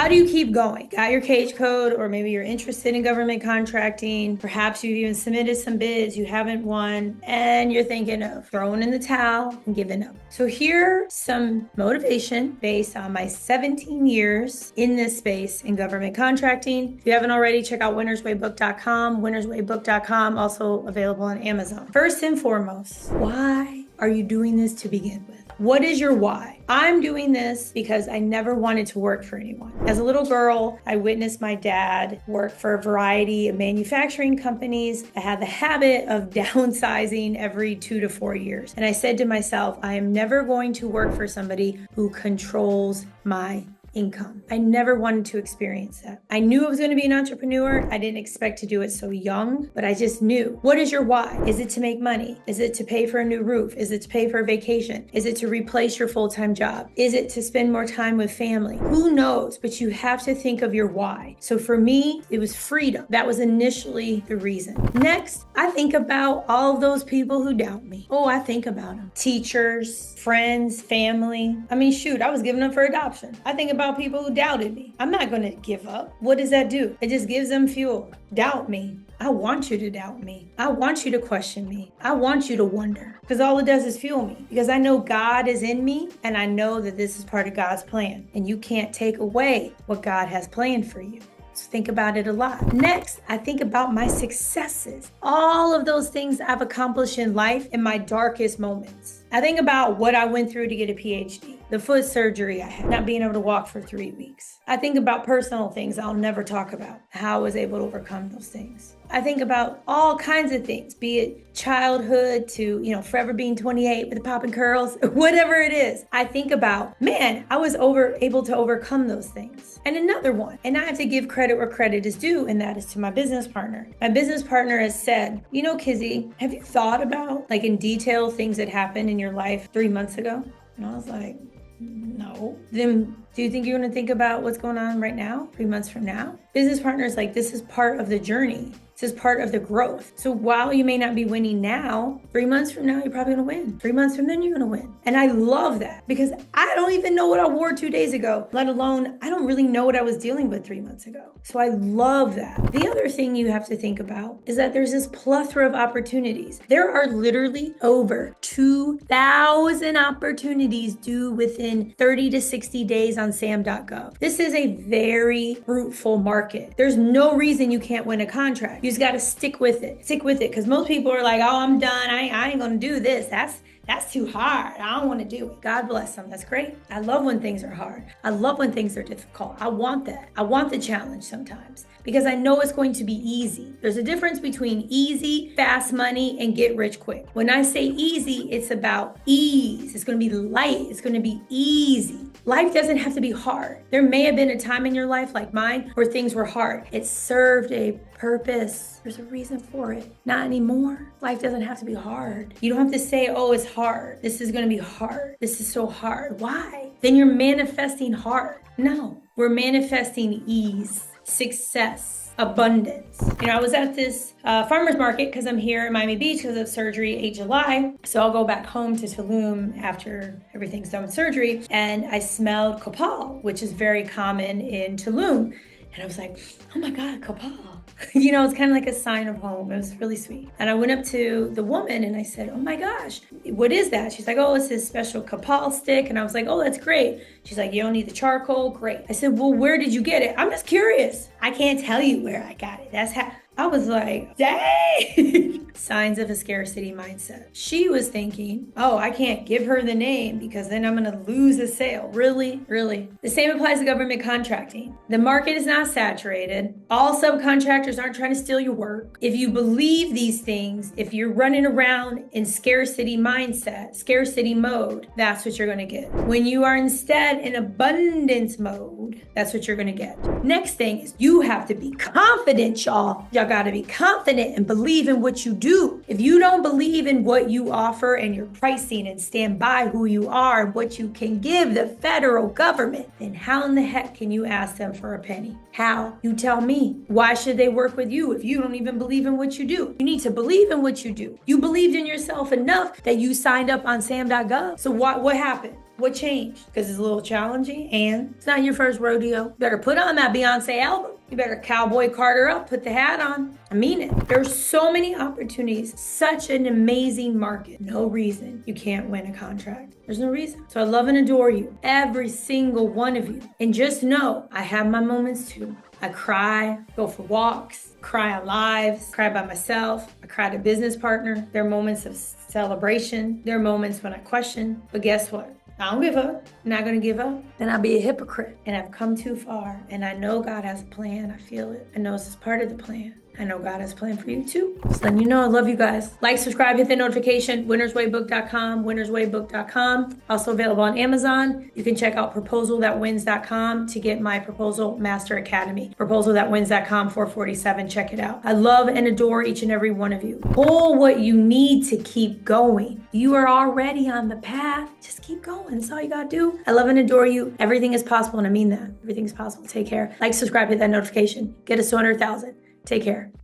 How do you keep going? Got your cage code, or maybe you're interested in government contracting. Perhaps you've even submitted some bids, you haven't won, and you're thinking of throwing in the towel and giving up. So here's some motivation based on my 17 years in this space in government contracting. If you haven't already, check out winnerswaybook.com. Winnerswaybook.com, also available on Amazon. First and foremost, why are you doing this to begin with? What is your why? I'm doing this because I never wanted to work for anyone. As a little girl, I witnessed my dad work for a variety of manufacturing companies that had the habit of downsizing every 2 to 4 years. And I said to myself, I am never going to work for somebody who controls my income. I never wanted to experience that. I knew I was going to be an entrepreneur. I didn't expect to do it so young, but I just knew. What is your why? Is it to make money? Is it to pay for a new roof? Is it to pay for a vacation? Is it to replace your full-time job? Is it to spend more time with family? Who knows? But you have to think of your why. So for me, it was freedom. That was initially the reason. Next, I think about all of those people who doubt me. Oh, I think about them. Teachers, friends, family. I mean, shoot, I was giving up for adoption. I think about people who doubted me. I'm not going to give up. What does that do? It just gives them fuel. Doubt me. I want you to doubt me. I want you to question me. I want you to wonder, because all it does is fuel me, because I know God is in me and I know that this is part of God's plan, and you can't take away what God has planned for you. So think about it a lot. Next, I think about my successes. All of those things I've accomplished in life in my darkest moments. I think about what I went through to get a PhD, the foot surgery I had, not being able to walk for 3 weeks. I think about personal things I'll never talk about, how I was able to overcome those things. I think about all kinds of things, be it childhood to, forever being 28 with the popping curls, whatever it is. I think about, man, I was able to overcome those things. And another one, and I have to give credit where credit is due, and that is to my business partner. My business partner has said, Kizzy, have you thought about, in detail, things that happened in your life 3 months ago? And I was like, no. Then do you think you're going to think about what's going on right now, 3 months from now? Business partner is like, this is part of the journey. This is part of the growth. So while you may not be winning now, 3 months from now, you're probably going to win. 3 months from then, you're going to win. And I love that, because I don't even know what I wore 2 days ago, let alone I don't really know what I was dealing with 3 months ago. So I love that. The other thing you have to think about is that there's this plethora of opportunities. There are literally over 2,000 opportunities due within 30 to 60 days on Sam.Gov. This is a very fruitful market. There's no reason you can't win a contract. You just got to stick with it. Stick with it, because most people are like, oh, I'm done. I ain't going to do this. That's too hard. I don't want to do it. God bless them. That's great. I love when things are hard. I love when things are difficult. I want that. I want the challenge sometimes, because I know it's going to be easy. There's a difference between easy, fast money, and get rich quick. When I say easy, it's about ease. It's going to be light. It's going to be easy. Life doesn't have to be hard. There may have been a time in your life like mine where things were hard. It served a purpose. There's a reason for it. Not anymore. Life doesn't have to be hard. You don't have to say, oh, it's hard. This is going to be hard. This is so hard. Why? Then you're manifesting hard. No, we're manifesting ease, success, abundance. I was at this farmer's market because I'm here in Miami Beach because of surgery 8 July. So I'll go back home to Tulum after everything's done with surgery. And I smelled copal, which is very common in Tulum. And I was like, oh my God, copal. It's kind of like a sign of home. It was really sweet. And I went up to the woman and I said, oh my gosh, what is that? She's like, oh, it's this special copal stick. And I was like, oh, that's great. She's like, you don't need the charcoal? Great. I said, well, where did you get it? I'm just curious. I can't tell you where I got it. That's how. I was like, dang. Signs of a scarcity mindset. She was thinking, oh, I can't give her the name because then I'm going to lose a sale. Really? Really? The same applies to government contracting. The market is not saturated. All subcontractors aren't trying to steal your work. If you believe these things, if you're running around in scarcity mindset, scarcity mode, that's what you're going to get. When you are instead in abundance mode, that's what you're going to get. Next thing is you have to be confident, y'all. Y'all got to be confident and believe in what you do. If you don't believe in what you offer and your pricing and stand by who you are and what you can give the federal government, then how in the heck can you ask them for a penny? How? You tell me. Why should they work with you if you don't even believe in what you do? You need to believe in what you do. You believed in yourself enough that you signed up on Sam.Gov. So what happened? What changed? Because it's a little challenging and it's not your first rodeo. You better put on that Beyonce album. You better cowboy Carter up, put the hat on. I mean it. There's so many opportunities, such an amazing market. No reason you can't win a contract. There's no reason. So I love and adore you, every single one of you. And just know I have my moments too. I cry, go for walks, cry on lives, cry by myself. I cry to business partner. There are moments of celebration. There are moments when I question, but guess what? I don't give up. I'm not going to give up. Then I'll be a hypocrite. And I've come too far. And I know God has a plan. I feel it. I know this is part of the plan. I know God has a plan for you too. Just letting you know I love you guys. Like, subscribe, hit the notification. winnerswaybook.com, winnerswaybook.com. Also available on Amazon. You can check out proposalthatwins.com to get my Proposal Master Academy. Proposalthatwins.com, $447. Check it out. I love and adore each and every one of you. Pull what you need to keep going. You are already on the path. Just keep going. That's all you got to do. I love and adore you. Everything is possible, and I mean that. Everything is possible. Take care. Like, subscribe, hit that notification. Get us to 100,000. Take care.